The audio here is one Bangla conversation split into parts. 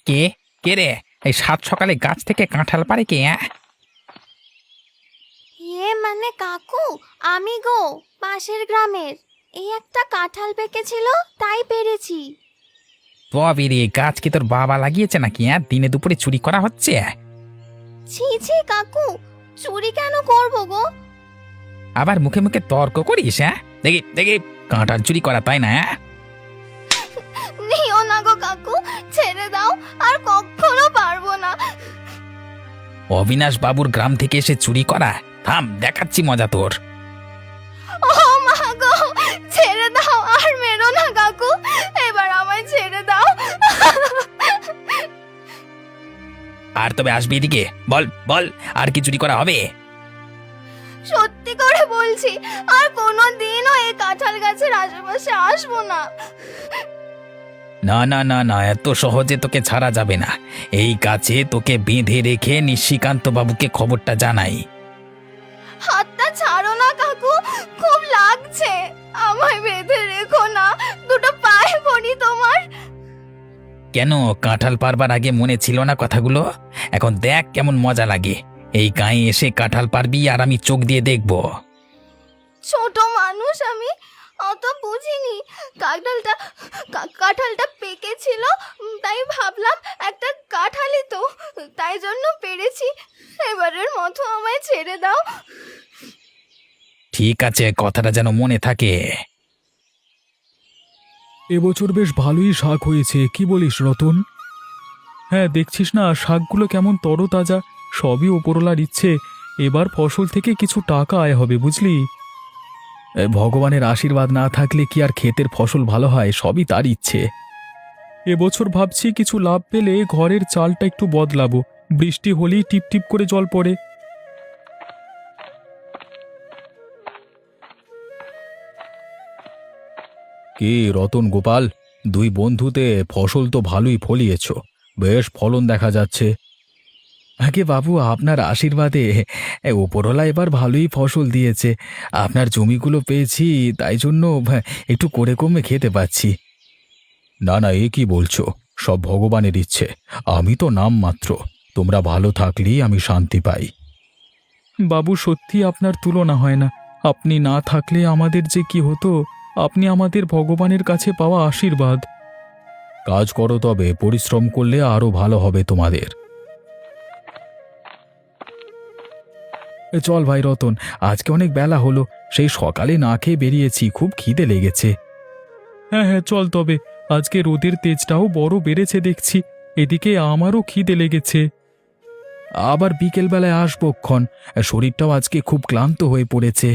কে কে রে? এই সাত সকালে গাছ থেকে কাঁঠাল পারে কে? মানে কাকু, আমি গো, পাশের গ্রামের। এই একটা কাঁঠাল পেকেছিল, তাই পেরেছি। তবে রে, গাছ কি তোর বাবা লাগিয়েছে নাকি? দিনে দুপুরে চুরি করা হচ্ছে? ছি ছি কাকু, চুরি কেন করবো গো? আবার মুখে মুখে তর্ক করিস? দেখি দেখি, কাঁঠাল চুরি করা, তাই না? নিও না গো কাকু, ছেড়ে দাও, আর কখনো পারবো না। অবিনাশ বাবুর গ্রাম থেকে এসে চুরি করা? থাম, দেখাচ্ছি মজা তোর। ও মা গো, ছেড়ে দাও, আর মেরো না কাকু, এবার আমায় ছেড়ে দাও। আর তবে আসবি এদিকে, বল বল, আর কি চুরি করা হবে? সত্যি করে বলছি, আর কোনো দিনও এই কাঁঠাল গাছের আশেপাশে আসবো না। না না না না, এত সহজে তোকে ছাড়া যাবে না। এই গাছে তোকে বেঁধে রেখে নিশিকান্ত বাবুকে খবরটা জানাই। হাতটা ছাড়ো না কাকু, খুব লাগছে, আমায় বেঁধে রেখো না, দুটো পায়ে পড়ি তোমার। কেন, কাঁঠাল পারবার আগে মনে ছিল না কথাগুলো? এখন দেখ কেমন মজা লাগে। এই গায়ে এসে কাঁঠাল পারবি আর আমি চোখ দিয়ে দেখব। ছোট মানুষ আমি, অত বুঝিনি। কাঁঠালটা পেকেছিল, তাই ভাবলাম একটা কাঁঠালই তো, তাই জন্য পেরেছি। এবারের মতো আমায় ছেড়ে দাও। ঠিক আছে, কথাটা যেন মনে থাকে। এবছর বেশ ভালোই শাক হয়েছে, কি বলিস রতন? হ্যাঁ, দেখছিস না শাকগুলো কেমন তরতাজা, সবই ওপরওয়ালার ইচ্ছে। এবার ফসল থেকে কিছু টাকা আয় হবে, বুঝলি? ভগবানের আশীর্বাদ না থাকলে কি আর ক্ষেতের ফসল ভালো হয়? সবই তার ইচ্ছে। এবছর ভাবছি কিছু লাভ পেলে ঘরের চালটা একটু বদলাবো। বৃষ্টি হলেই টিপ টিপ করে জল পড়ে। কি রতন, গোপাল, দুই বন্ধুতে ফসল তো ভালোই ফলিয়েছ, বেশ ফলন দেখা যাচ্ছে। আগে বাবু, আপনার আশীর্বাদে ওপরওয়ালা এবার ভালোই ফসল দিয়েছে। আপনার জমিগুলো পেয়েছি, তাই জন্য একটু করে কমে খেতে পাচ্ছি। না না, এ কি বলছো? সব ভগবানের ইচ্ছে, আমি তো নাম মাত্র। তোমরা ভালো থাকলেই আমি শান্তি পাই। বাবু, সত্যি আপনার তুলনা হয় না। আপনি না থাকলে আমাদের যে কি হতো। আপনি আমাদের ভগবানের কাছে পাওয়া আশীর্বাদ। কাজ করো, তবে পরিশ্রম করলে আরো ভালো হবে তোমাদের। চল ভাই রতন, আজকে অনেক বেলা হলো, সেই সকালে না খেয়ে বেরিয়েছি, খুব খিদে লেগেছে। হ্যাঁ হ্যাঁ, চল তবে। আজকে রোদের তেজটাও বড় বেড়েছে দেখছি, এদিকে আমারও খিদে লেগেছে। আবার বিকেলবেলায় আসবো ক্ষণ, শরীরটাও আজকে খুব ক্লান্ত হয়ে পড়েছে।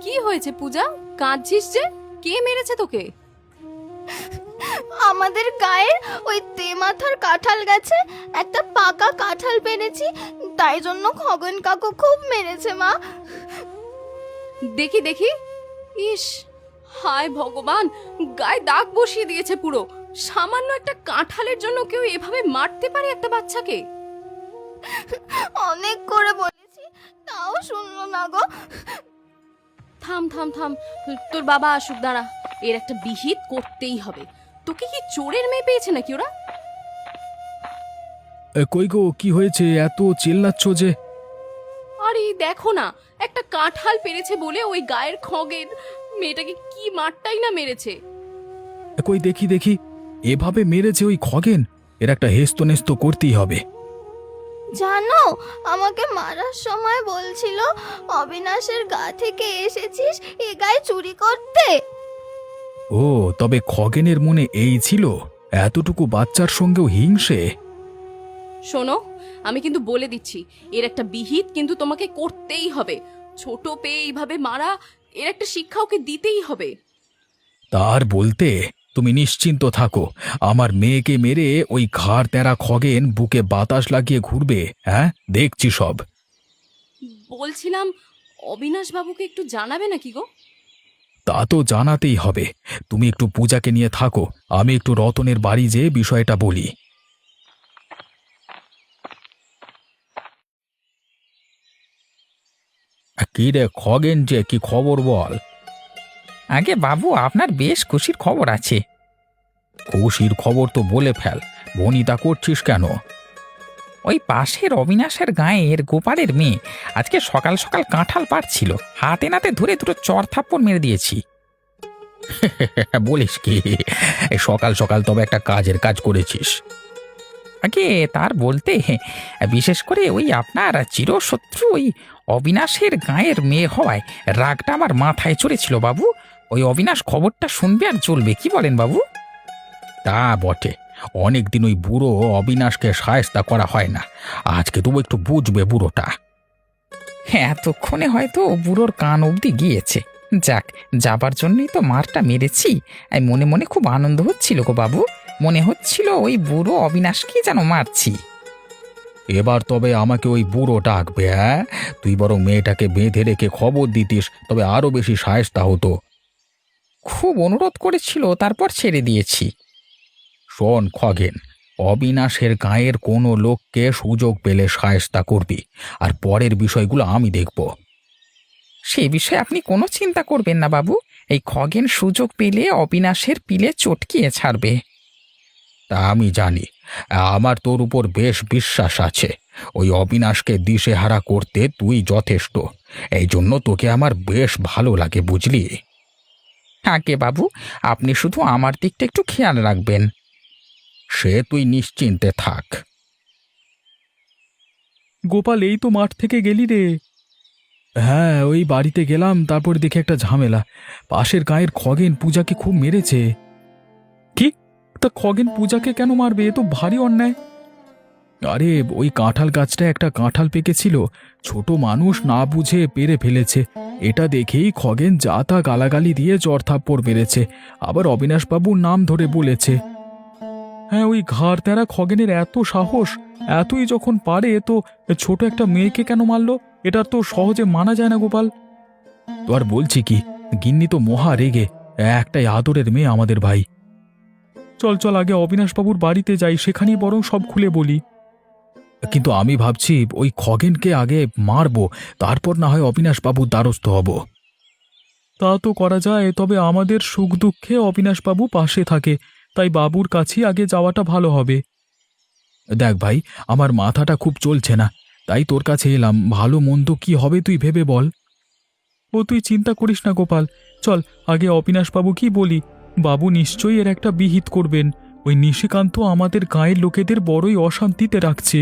কি হয়েছে পূজা, কাঁদছিস যে? কে মেরেছে তোকে? আমাদের গায়ের ওই তেমাথার কাঁঠাল গাছে একটা পাকা কাঁঠাল পেরেছি, তাই জন্য খগন কাকু খুব মেরেছে মা। দেখি দেখি। ইস, হায় ভগবান, গায়ে দাগ বসিয়ে দিয়েছে পুরো। সামান্য একটা কাঁঠালের জন্য কেউ এভাবে মারতে পারে একটা বাচ্চাকে? অনেক করে বলেছি, তাও শুনলো না গো। থাম থাম থাম, তোর বাবা আসুক, দাঁড়া, এর একটা বিহিত করতেই হবে। তোকে কি চোরের মেয়ে পেয়েছে নাকি ওরা? কই গো, কি হয়েছে? এত চিল্লাচ্ছ যে? আরে দেখো না, একটা কাঁঠাল পেরেছে বলে ওই গায়ের খগের মেয়েটাকে কি মারটাই না মেরেছে। কই দেখি দেখি, এভাবে মেরেছে ওই খগেন? এর একটা হেস্ত নেস্ত করতেই হবে। জানো, আমাকে মারার সময় বলছিল অবিনাশের গা থেকে এসেছিস এ গায়ে চুরি করতে। ও, তবে খগেনের মনে এই ছিল? এতটুকু বাচ্চার সঙ্গেও হিংসে? শোনো, আমি কিন্তু বলে দিচ্ছি, এর একটা বিহিত কিন্তু তোমাকে করতেই হবে। ছোট পেয়ে এইভাবে মারা, এর একটা শিক্ষা ওকে দিতেই হবে। তার বলতে, তুমি নিশ্চিন্ত থাকো, আমার মেয়েকে মেরে ওই ঘাড় তেরা খগেন বুকে বাতাস লাগিয়ে ঘুরবে। হ্যাঁ, দেখছি সব। বলছিলাম, অবিনাশ বাবুকে একটু জানাবে নাকি গো? তা তো জানাতেই হবে। তুমি একটু পূজাকে নিয়ে থাকো, আমি একটু রতনের বাড়ি যেয়ে বিষয়টা বলি। কি রে খগেন, যে কি খবর বল? আগে বাবু, আপনার বেশ খুশির খবর আছে। খুশির খবর তো বলে ফেল, বনিতা করছিস কেন? ওই পাশের অবিনাশের গাঁয়ের গোপালের মেয়ে আজকে সকাল সকাল কাঁঠাল পাড়ছিল, হাতে নাতে ধরে দুটো চড় থাপ্পড় মেরে দিয়েছি। বলিস কি? এই সকাল সকাল তবে একটা কাজের কাজ করেছিস। আগে তার বলতে, বিশেষ করে ওই আপনার চিরশত্রু ওই অবিনাশের গাঁয়ের মেয়ে হওয়ায় রাগটা আমার মাথায় চড়েছিল বাবু। ওই অবিনাশ খবরটা শুনবে আর চলবে, কি বলেন বাবু? তা বটে, অনেকদিন ওই বুড়ো অবিনাশকে সায়স্তা করা হয় না, আজকে তবু একটু বুঝবে বুড়োটা। হ্যাঁ, এতক্ষণে হয়তো বুড়োর কান অবধি গিয়েছে। যাক, যাবার জন্যই তো মারটা মেরেছি। মনে মনে খুব আনন্দ হচ্ছিল গো বাবু, মনে হচ্ছিল ওই বুড়ো অবিনাশকে যেন মারছি। এবার তবে আমাকে ওই বুড়ো ডাকবে? হ্যাঁ, তুই বরং মেয়েটাকে বেঁধে রেখে খবর দিতিস, তবে আরো বেশি সায়স্তা হতো। খুব অনুরোধ করেছিল, তারপর ছেড়ে দিয়েছি। শোন খগেন, অবিনাশের গাঁয়ের কোনো লোককে সুযোগ পেলে সায়স্তা করবি, আর পরের বিষয়গুলো আমি দেখব। সেই বিষয়ে আপনি কোনো চিন্তা করবেন না বাবু, এই খগেন সুযোগ পেলে অবিনাশের পিলে চটকিয়ে ছাড়বে। তা আমি জানি, আমার তোর উপর বেশ বিশ্বাস আছে। ওই অবিনাশকে দিশেহারা করতে তুই যথেষ্ট, এই জন্য তোকে আমার বেশ ভালো লাগে, বুঝলি? আগে বাবু, আপনি শুধু আমার দিকটা একটু খেয়াল রাখবেন। সে তুই নিশ্চিন্তে থাক। গোপাল, এই তো মাঠ থেকে গেলি রে? হ্যাঁ, ওই বাড়িতে গেলাম, তারপর দেখে একটা ঝামেলা। পাশের গাঁয়ের খগেন পূজাকে খুব মেরেছে। কি? তা খগেন পূজাকে কেন মারবে? এ তো ভারী অন্যায়। আরে, ওই কাঁঠাল গাছটা একটা কাঁঠাল পেকেছিল, ছোট মানুষ না বুঝে পেরে ফেলেছে। এটা দেখেই খগেন যা তা গালাগালি দিয়ে চড়থাপ্পড় মেরেছে, আবার অবিনাশবাবুর নাম ধরে বলেছে। হ্যাঁ, ওই ঘাড় তেরা খগেনের এত সাহস! এতই যখন পারে তো ছোট একটা মেয়েকে কেন মারলো? এটা তো সহজে মানা যায় না গোপাল। তো আর বলছি কি, গিন্নি তো মহা রেগে, একটাই আদরের মেয়ে আমাদের ভাই। চল চল, আগে অবিনাশবাবুর বাড়িতে যাই, সেখানেই বরং সব খুলে বলি। কিন্তু আমি ভাবছি ওই খগেনকে আগে মারবো, তারপর না হয় অবিনাশবাবুর দ্বারস্থ হব। তা তো করা যায়, তবে আমাদের সুখ দুঃখে অবিনাশবাবু পাশে থাকে, তাই বাবুর কাছেই আগে যাওয়াটা ভালো হবে। দেখ ভাই, আমার মাথাটা খুব চলছে না, তাই তোর কাছে এলাম। ভালো মন্দ কি হবে তুই ভেবে বল। ও তুই চিন্তা করিস না গোপাল, চল আগে অবিনাশবাবু কি বলি। বাবু নিশ্চয়ই এর একটা বিহিত করবেন। ওই নিশিকান্ত আমাদের গাঁয়ের লোকেদের বড়ই অশান্তিতে রাখছে।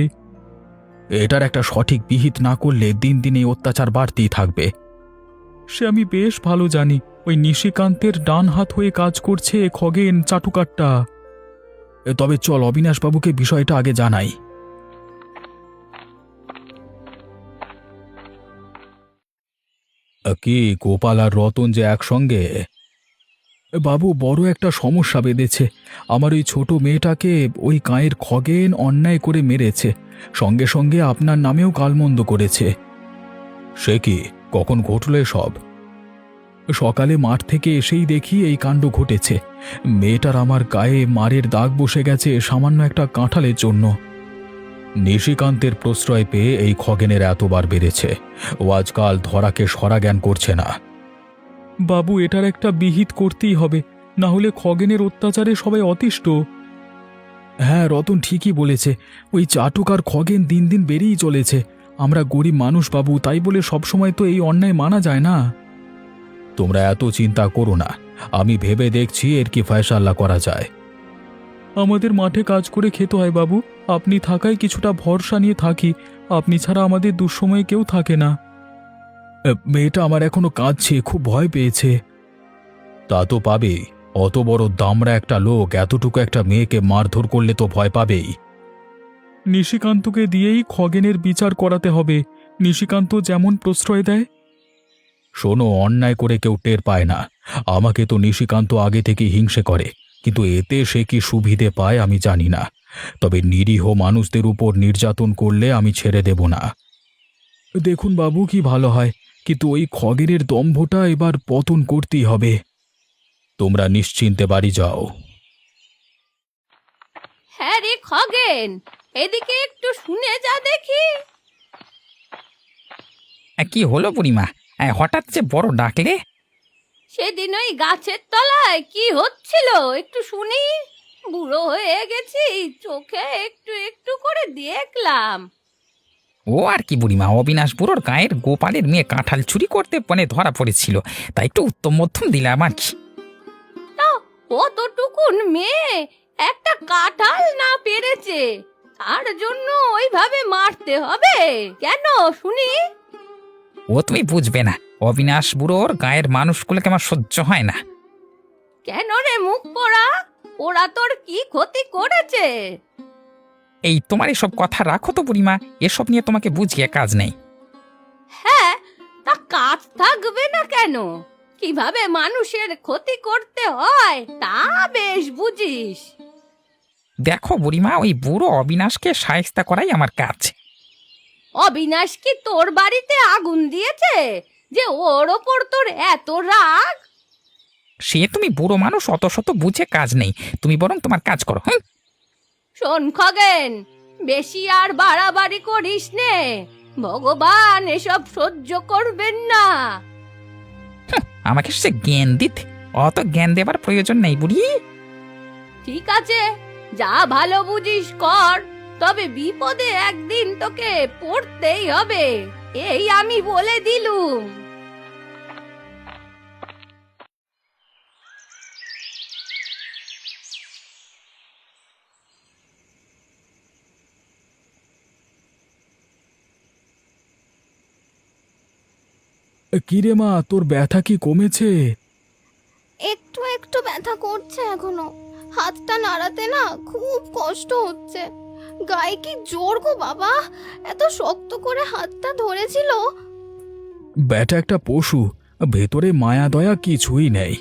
এটার একটা সঠিক বিহিত না করলে দিন দিন এই অত্যাচার বাড়তেই থাকবে। সে আমি বেশ ভালো জানি। ওই নিশিকান্তের ডান হাত হয়ে কাজ করছে খগেন চাটুকারটা। তবে চল অবিনাশবাবুকে বিষয়টা আগে জানাই। কি গোপাল আর রতন যে একসঙ্গে? বাবু, বড় একটা সমস্যা বেঁধেছে। আমার ওই ছোট মেয়েটাকে ওই গাঁয়ের খগেন অন্যায় করে মেরেছে, সঙ্গে সঙ্গে আপনার নামেও গালমন্দ করেছে। সে কি, কখন ঘটল সব? সকালে মাঠ থেকে এসেই দেখি এই কাণ্ড ঘটেছে। মেয়েটার আমার গায়ে মারের দাগ বসে গেছে সামান্য একটা কাঁঠালের জন্য। নিশিকান্তের প্রশ্রয় পেয়ে এই খগেনের এতবার বেড়েছে, ও আজকাল ধরাকে সরা জ্ঞান করছে না। বাবু, এটার একটা বিহিত করতেই হবে, না হলে খগেনের অত্যাচারে সবাই অতিষ্ঠ। হ্যাঁ, রতন ঠিকই বলেছে। ওই চাটুক আর খগেন দিন দিন বেড়েই চলেছে। আমরা গরিব মানুষ বাবু, তাই বলে সবসময় তো এই অন্যায় মানা যায় না। তোমরা এত চিন্তা করো না, আমি ভেবে দেখছি এর কি ফয়সাল্লা করা যায়। আমাদের মাঠে কাজ করে খেতে হয় বাবু, আপনি থাকায় কিছুটা ভরসা নিয়ে থাকি। আপনি ছাড়া আমাদের দুঃসময়ে কেউ থাকে না। মেয়েটা আমার এখনো কাঁদছে, খুব ভয় পেয়েছে। তা তো পাবেই, অত বড় দামড়া একটা লোক এতটুকু একটা মেয়েকে মারধর করলে তো ভয় পাবেই। নিশিকান্তকে দিয়েই খগেনের বিচার করাতে হবে। নিশিকান্ত যেমন প্রশ্রয় দেয়। শোনো, অন্যায় করে কেউ টের পায় না। আমাকে তো নিশিকান্ত আগে থেকে হিংসে করে, কিন্তু এতে সে কি সুবিধে পায় আমি জানি না। তবে নিরীহ মানুষদের উপর নির্যাতন করলে আমি ছেড়ে দেব না। দেখুন বাবু, কি ভালো হয়, কিন্তু ওই খগেনের দম্ভটা এবার পতন করতেই হবে। তোমরা নিশ্চিন্তে বাড়ি যাও। হ্যাঁ রে খগেন, এদিকে একটু শুনে যা দেখি। কি হলো বুড়িমা, হঠাৎ যে বড় ডাকলে? সেদিন ওই গাছের তলায় কি হচ্ছিল একটু শুনি। বুড়ো হয়ে গেছি, চোখে একটু একটু করে দেখলাম। ও আর কি বুড়িমা, অবিনাশ বুড়োর গায়ের গোপালের মেয়ে কাঁঠাল চুরি করতে ধরা পড়েছিল, তাই একটু উত্তম মধ্যম দিলাম আর কি। তা কতটুকুন মেয়ে একটা কাঁঠাল না পেরেছে, তার জন্য ওইভাবে মারতে হবে কেন শুনি? ও তুমি বুঝবে না, অবিনাশ বুড়োর গায়ের মানুষগুলোকে আমার সহ্য হয় না। কেন রে মুখ পোড়া, ওরা তোর কি ক্ষতি করেছে? এই তোমার এসব কথা রাখো তো বুড়িমা, এসব নিয়ে তোমাকে বুঝিয়ে কাজ নেই। হ্যাঁ, তা কাজ থাকবে না কেন? কিভাবে মানুষের ক্ষতি করতে হয় তা বেশ বুঝিস। দেখো বুড়িমা, ওই বুড়ো অবিনাশকে শায়েস্তা করাই আমার কাজ। অবিনাশ কি তোর বাড়িতে আগুন দিয়েছে যে ওর ওপর তোর এত রাগ? সে তুমি বুড়ো মানুষ, অত শত বুঝে কাজ নেই, তুমি বরং তোমার কাজ করো। হ্যাঁ, শোন খগেন, বেশি আর বাড়াবাড়ি করিস নে, ভগবান এসব সহ্য করবেন না। আমাকে সে জ্ঞান দিতে, অত জ্ঞান দেবার প্রয়োজন নেই বুড়ি। ঠিক আছে, যা ভালো বুঝিস কর, তবে বিপদে একদিন তোকে পড়তেই হবে, এই আমি বলে দিলুম। কিরে মা, তোর ব্যথা কি কমেছে? একটু একটু ব্যথা করছে এখনো। হাতটা নাড়াতে না খুব কষ্ট হচ্ছে। গায়ে কি জোর গো বাবা, এত শক্ত করে হাতটা ধরেছিল। ব্যাটা একটা পশু, ভেতরে মায়া দয়া কিছুই নেই।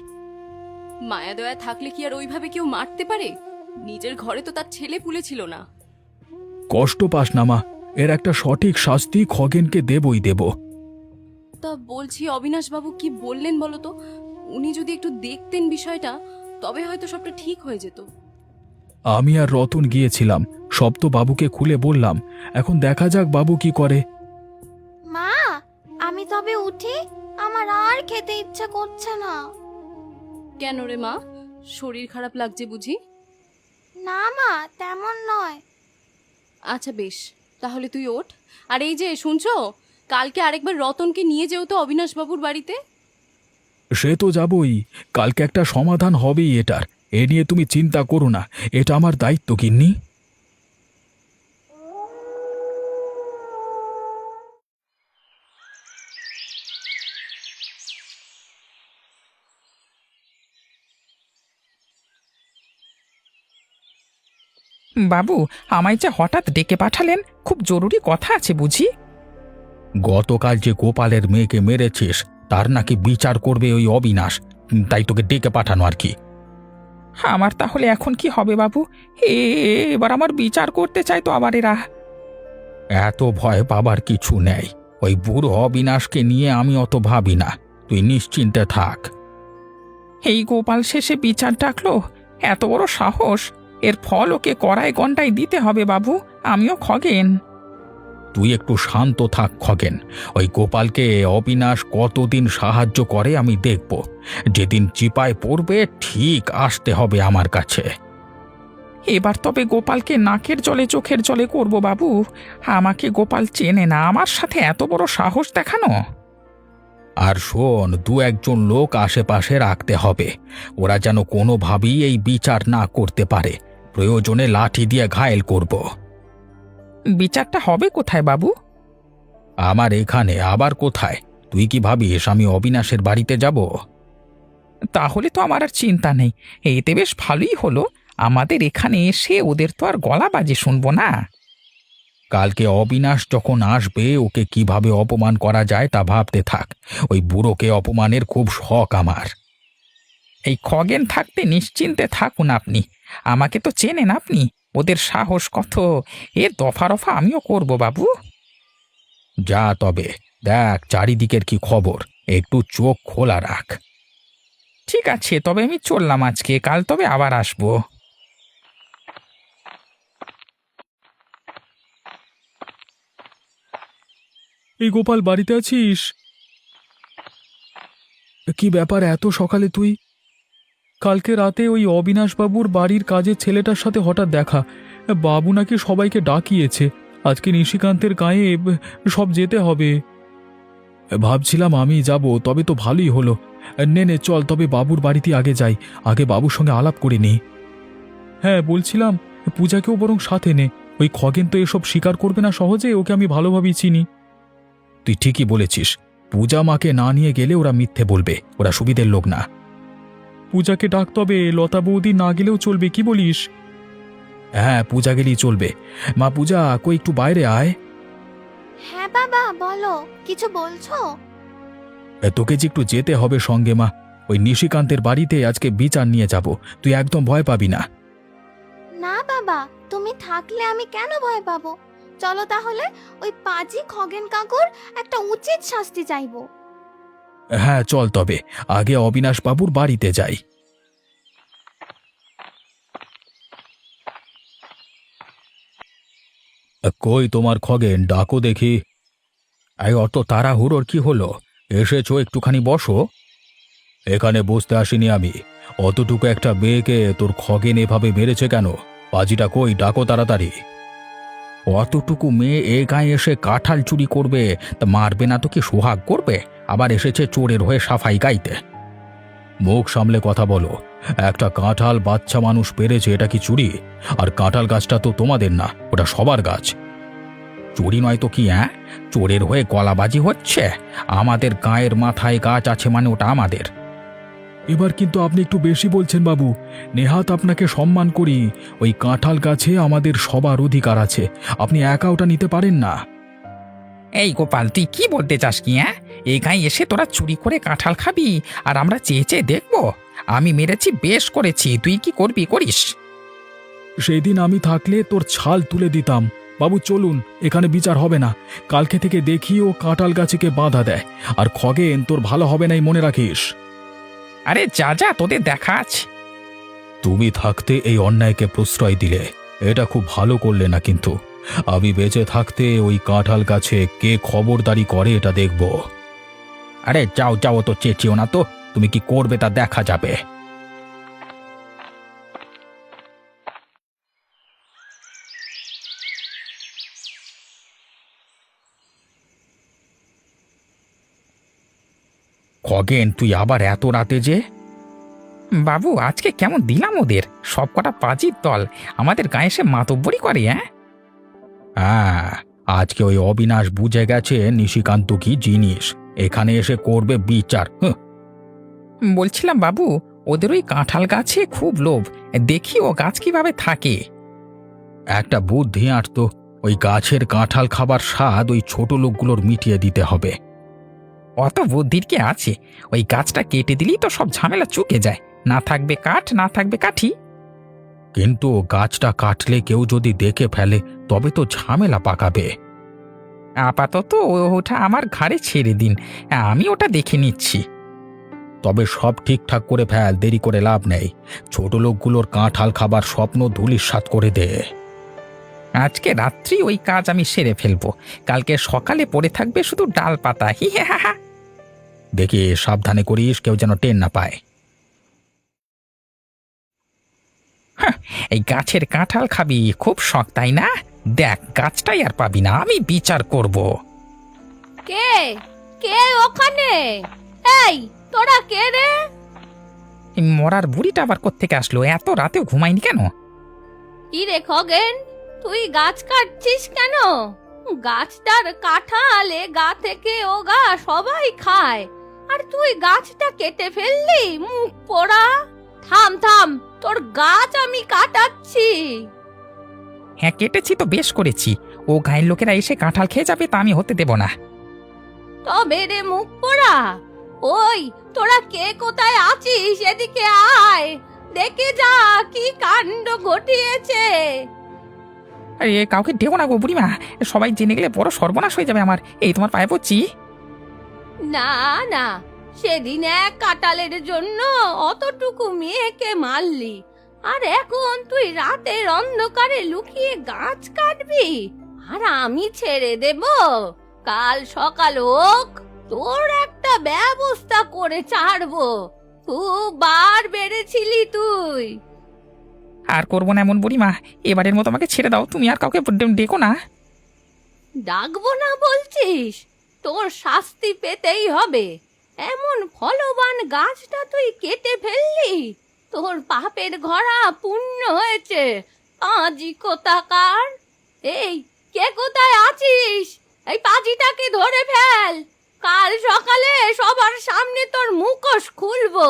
মায়া দয়া থাকলে কি আর ওইভাবে কেউ মারতে পারে? নিজের ঘরে তো তার ছেলে পুলে ছিল না। কষ্ট পাস না মা, এর একটা সঠিক শাস্তি খগেনকে দেবই দেব। তা বলছি, অবিনাশ বাবু কি বললেন বলো তো? উনি যদি একটু দেখতেন বিষয়টা, তবে হয়তো সবটা ঠিক হয়ে যেত। আমি আর রতন গিয়েছিলাম, সব তো বাবুকে খুলে বললাম। এখন দেখা যাক বাবু কি করে। মা, আমি তবে উঠি, আমার আর খেতে ইচ্ছে করছে না। কেন রে মা, শরীর খারাপ লাগছে বুঝি? না মা, তেমন নয়। আচ্ছা বেশ, তাহলে তুই ওঠ। আর এই যে শুনছো, কালকে আরেকবার রতনকে নিয়ে যেও তো অবিনাশ বাবুর বাড়িতে। সে তো যাবই, কালকে একটা সমাধান হবেই এটার, এ নিয়ে তুমি চিন্তা করো না, এটা আমার দায়িত্ব গিন্নি। বাবু, আমায় যে হঠাৎ ডেকে পাঠালেন, খুব জরুরি কথা আছে বুঝি। গতকাল যে গোপালের মেয়েকে মেরেছিস তার নাকি বিচার করবে ওই অবিনাশ, তাই তোকে ডেকে পাঠানো আর কি। আমার তাহলে এখন কি হবে বাবু? এবার আমার বিচার করতে চাই তো আবার এরা। এত ভয় পাবার কিছু নেই, ওই বুড়ো অবিনাশকে নিয়ে আমি অত ভাবি না, তুই নিশ্চিন্তে থাক। এই গোপাল শেষে বিচার ডাকলো, এত বড় সাহস! এর ফল ওকে কড়ায় গন্ডায় দিতে হবে বাবু, আমিও খগেন। তুই একটু শান্ত থাক খগেন, ওই গোপালকে অবিনাশ কতদিন সাহায্য করে আমি দেখব, যেদিন চিপায় পড়বে ঠিক আসতে হবে আমার কাছে। এবার তবে গোপালকে নাকের জলে চোখের জলে করব বাবু। আমাকে গোপাল চেনে না, আমার সাথে এত বড় সাহস দেখানো। আর শোন, দু একজন লোক আশেপাশে রাখতে হবে, ওরা যেন কোনোভাবেই এই বিচার না করতে পারে, প্রয়োজনে লাঠি দিয়ে ঘায়েল করব। বিচারটা হবে কোথায় বাবু? আমার এখানে আবার কোথায়? তুই কি ভাবিস আমি অবিনাশের বাড়িতে যাব? তাহলে তো আমার আর চিন্তা নেই, এতে বেশ ভালোই হলো। আমাদের এখানে এসে ওদের তো আর গলা বাজে শুনবো না। কালকে অবিনাশ যখন আসবে ওকে কিভাবে অপমান করা যায় তা ভাবতে থাক, ওই বুড়োকে অপমানের খুব শখ আমার। এই খগেন থাকতে নিশ্চিন্তে থাকুন আপনি, আমাকে তো চেনেন আপনি, ওদের সাহস কত, এ দফা রফা আমিও করব বাবু। যা তবে, দেখ চারিদিকের কি খবর, একটু চোখ খোলা রাখ। ঠিক আছে, তবে আমি চললাম আজকে, কাল তবে আবার আসবো। এই গোপাল, বাড়িতে আছিস? কি ব্যাপার এত সকালে তুই? কালকে রাতে ওই অবিনাশবাবুর বাড়ির কাজের ছেলেটার সাথে হঠাৎ দেখা। বাবু নাকি সবাইকে ডাকিয়েছে, আজকে নিশিকান্তের গায়ে সব যেতে হবে। ভাবছিলাম আমি যাব, তবে তো ভালোই হলো। নে নে চল, তবে বাবুর বাড়িতে আগে যাই, আগে বাবুর সঙ্গে আলাপ করে নি। হ্যাঁ বলছিলাম, পূজাকেও বরং সাথে নে। ওই খগেন তো এসব স্বীকার করবে না সহজে, ওকে আমি ভালোভাবেই চিনি। তুই ঠিকই বলেছিস, পূজা মাকে না নিয়ে গেলে ওরা মিথ্যে বলবে, ওরা সুবিধের লোক না। পূজাকে ডাক, তবে লতা বৌদি না গেলেও চলবে, কি বলিস? হ্যাঁ পূজা গেলেই চলবে। মা পূজা, কই একটু বাইরে আয়। হ্যাঁ বাবা, বলো, কিছু বলছো? তোকে যে একটু যেতে হবে সঙ্গে মা। ওই নিশিকান্তের বাড়িতে আজকে বিচার নিয়ে যাব, তুই একদম ভয় পাবি না। না বাবা, তুমি থাকলে আমি কেন ভয় পাবো? চলো তাহলে, ওই পাজি খগেন কাকুর একটা উচিত শাস্তি চাইবো। হ্যাঁ চল, তবে আগে অবিনাশ বাবুর বাড়িতে যাই। কই তোমার খগেন, ডাকো দেখি। এই অত তাড়াহুড়োর কি হলো? এসেছো, একটুখানি বসো। এখানে বসতে আসিনি আমি। অতটুকু একটা মেয়েকে তোর খগেন এভাবে মেরেছে কেন? পাজিটা কই, ডাকো তাড়াতাড়ি। অতটুকু মেয়ে এ গায়ে এসে কাঁঠাল চুরি করবে, তা মারবে না তো কি সোহাগ করবে? আবার এসেছে চোরের হয়ে সাফাই গাইতে। মুখ সামলে কথা বলো। একটা কাঁঠাল বাচ্চা মানুষ পেরেছে, এটা কি চুরি? আর কাঁঠাল গাছটা তো তোমাদের না, ওটা সবার গাছ। চুরি নয় তো কি? হ্যাঁ, চোরের হয়ে গলাবাজি হচ্ছে। আমাদের গায়ের মাথায় গাছ আছে মানে ওটা আমাদের। এবার কিন্তু আপনি একটু বেশি বলছেন বাবু। নেহাত আপনাকে সম্মান করি, ওই কাঁঠাল গাছে আমাদের সবার অধিকার আছে, আপনি একা ওটা নিতে পারেন না। এই গোপাল, তুই কি বলতে চাস কি? হ্যাঁ, এই গায়ে এসে তোরা চুরি করে কাঁঠাল খাবি আর আমরা চেয়ে চেয়ে দেখবো? আমি মেরেছি, বেশ করেছি, তুই কি করবি করিস। সেই দিন আমি থাকলে তোর ছাল তুলে দিতাম। বাবু চলুন, এখানে বিচার হবে না। কালকে থেকে দেখি ও কাঁঠাল গাছকে বাধা দেয়। আর খগেন, তোর ভালো হবে নাই, মনে রাখিস। আরে যা যা, তোদের দেখা আছে। তুমি থাকতে এই অন্যায়কে প্রশ্রয় দিলে, এটা খুব ভালো করলে না। কিন্তু আমি বেঁচে থাকতে ওই কাঁঠাল গাছে কে খবরদারি করে এটা দেখব। আরে যাও যাও, তো চেঁচিও না তো, তুমি কি করবে তা দেখা যাবে। খগেন, তুই আবার এত রাতে যে? বাবু, আজকে কেমন দিলাম ওদের, সব কটা পাজির দল আমাদের গায়ে এসে মাতব্বরি করে। হ্যাঁ, আজকে ওই অবিনাশ বুঝে গেছে নিশিকান্ত কি জিনিস, এখানে এসে করবে বিচার। বলছিলাম বাবু, ওদের ওই কাঁঠাল গাছে খুব লোভ, দেখি ও গাছ কিভাবে থাকে। একটা বুদ্ধি আঁটতো, ওই গাছের কাঁঠাল খাবার স্বাদ ওই ছোট লোকগুলোর মিটিয়ে দিতে হবে। অত বুদ্ধির কি আছে? ওই গাছটা কেটে দিলেই তো সব ঝামেলা চুকে যায়, না থাকবে কাঠ, না থাকবে কাঠি। কিন্তু গাছটা কাটলে কেউ যদি দেখে ফেলে, তবে তো ঝামেলা পাকাবে। আপাতত ওটা আমার ঘাড়ে ছেড়ে দিন, আমি ওটা দেখে নিচ্ছি। তবে সব ঠিকঠাক করে ফেল, দেরি করে লাভ নেই। ছোট লোকগুলোর কাঁঠাল খাবার স্বপ্ন ধূলিসাৎ করে দে। আজকে রাত্রি ওই কাজ আমি সেরে ফেলবো, কালকে সকালে পড়ে থাকবে শুধু ডাল পাতা। হি হ্যাঁ হ্যাঁ। দেখি সাবধানে করিস, কেউ যেন টের না পায়। এই গাছের কাঁঠাল খাবি খুব শখ, তাই না? দেখ, গাছটাই আর পাবি না, আমি বিচার করব। কে কে ওখানে? এই, তোরা কে রে? এই মরার বুড়িটা আবার কোত্থেকে আসলো? এত রাতেও ঘুমায়নি কেন? কি রে খগেন, তুই গাছ কাটছিস কেন? গাছটার কাঁঠাল গা থেকে ও গা সবাই খায়, আর তুই গাছটা কেটে ফেললি, মুখ পোড়া। থাম থাম, তোর গাছ আমি কাটাচ্ছি। হ্যাঁ, কেটেছি তো বেশ করেছি, ও গায়ের লোকেরা এসে কাঁঠাল খেয়ে যাবে, তা আমি হতে দেব না। তবে রে মুখ পোড়া, ওই তোরা কে কোথায় আছিস, এদিকে আয়, দেখে যা কি কাণ্ড ঘটিয়েছে। আরে কাউকে ডেও না গো বুড়িমা, সবাই জেনে গেলে বড় সর্বনাশ হয়ে যাবে আমার। এই তোমার পায়ে পড়ছি। না না, সেদিন এক কাঁঠালের জন্য অতটুকু মেয়েকে মারলি, আর এখন তুই রাতের অন্ধকারে লুকিয়ে গাছ কাটবি, আর আমি ছেড়ে দেব? কাল সকাল হোক, তোর একটা ব্যবস্থা করে ছাড়বো। খুব বার বেড়েছিলি তুই। আর করবো না এমন বুড়িমা, এবারের মতো আমাকে ছেড়ে দাও, তুমি আর কাউকে ডেকো না। ডাকবো না বলছিস? তোর শাস্তি পেতেই হবে। এমন ফলবান গাছটা তুই কেটে ফেললি, তোর পাপের ঘোড়া পূর্ণ হয়েছে। পাজি কোথাকার! এই, কে কোথায় আছিস? এই পাজিটাকে ধরে ফেল। কাল সকালে সবার সামনে তোর মুখোশ খুলবো।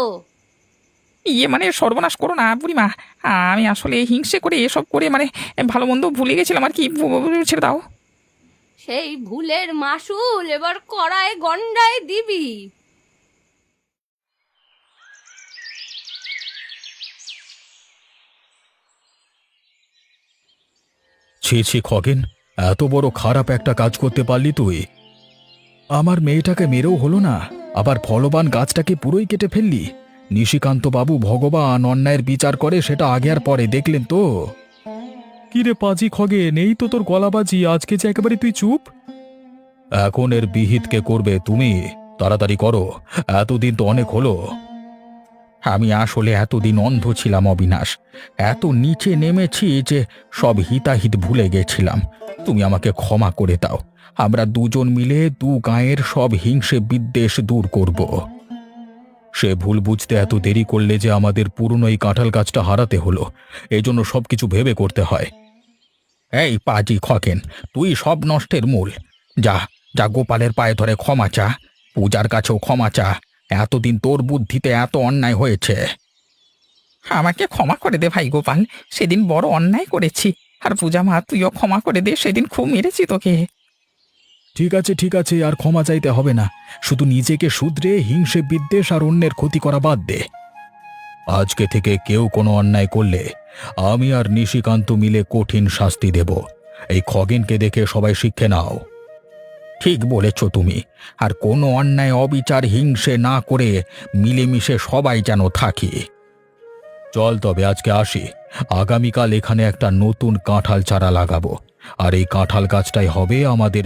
ইয়ে মানে সর্বনাশ করো না বুড়িমা, আমি আসলে হিংসে করে এসব করে মানে ভালো মন্দ ভুলে গেছিলাম আর কি, ছেড়ে দাও। সেই ভুলের মাসুল এবার কড়ায় গন্ডায় দিবি। ছি ছি খগেন, এত বড় খারাপ একটা কাজ করতে পারলি তুই। আমার মেয়েটাকে মেরেও হলো না, আবার ফলবান গাছটাকে পুরোই কেটে ফেললি। নিশিকান্ত বাবু ভগবান অন্যায়ের বিচার করে, সেটা আগে আর পরে দেখলেন তো। কি রে পাজি খগেন, এই তো তোর গলাবাজি, আজকে যে একেবারে তুই চুপ। এখন এর বিহিত কে করবে? তুমি তাড়াতাড়ি করো, এতদিন তো অনেক হলো। আমি আসলে এতদিন অন্ধ ছিলাম অবিনাশ, এত নিচে নেমেছি যে সব হিতাহিত ভুলে গেছিলাম। তুমি আমাকে ক্ষমা করে দাও, আমরা দুজন মিলে দু গাঁয়ের সব হিংসে বিদ্বেষ দূর করব। সে ভুল বুঝতে এত দেরি করলে যে আমাদের পুরনো এই কাঁঠাল গাছটা হারাতে হলো, এই জন্য সবকিছু ভেবে করতে হয়। এই পাজি খকেন, তুই সব নষ্টের মূল। যা যা গোপালের পায়ে ধরে ক্ষমা চা, পূজার কাছেও ক্ষমা চা। এতদিন তোর বুদ্ধিতে এত অন্যায় হয়েছে। আমাকে ক্ষমা করে দে ভাই গোপাল, সেদিন বড় অন্যায় করেছি। আর পূজা মা, তুইও ক্ষমা করে দে, সেদিন খুব মেরেছি তোকে। ঠিক আছে, আর ক্ষমা চাইতে হবে না। শুধু নিজেকে শুধরে হিংসে বিদ্বেষ আর অন্যের ক্ষতি করা বাদ দে। আজকে থেকে কেউ কোনো অন্যায় করলে আমি আর নিশিকান্ত মিলে কঠিন শাস্তি দেব। এই খগেনকে দেখে সবাই শিক্ষে নাও। ঠিক বলেছ তুমি। আর কোনো অন্যায় অবিচার হিংসে না করে মিলেমিশে সবাই যেন থাকি। চল তবে আজকে আসি, আগামীকাল এখানে একটা নতুন কাঁঠাল চারা লাগাবো, আর এই কাঁঠাল গাছটাই হবে আমাদের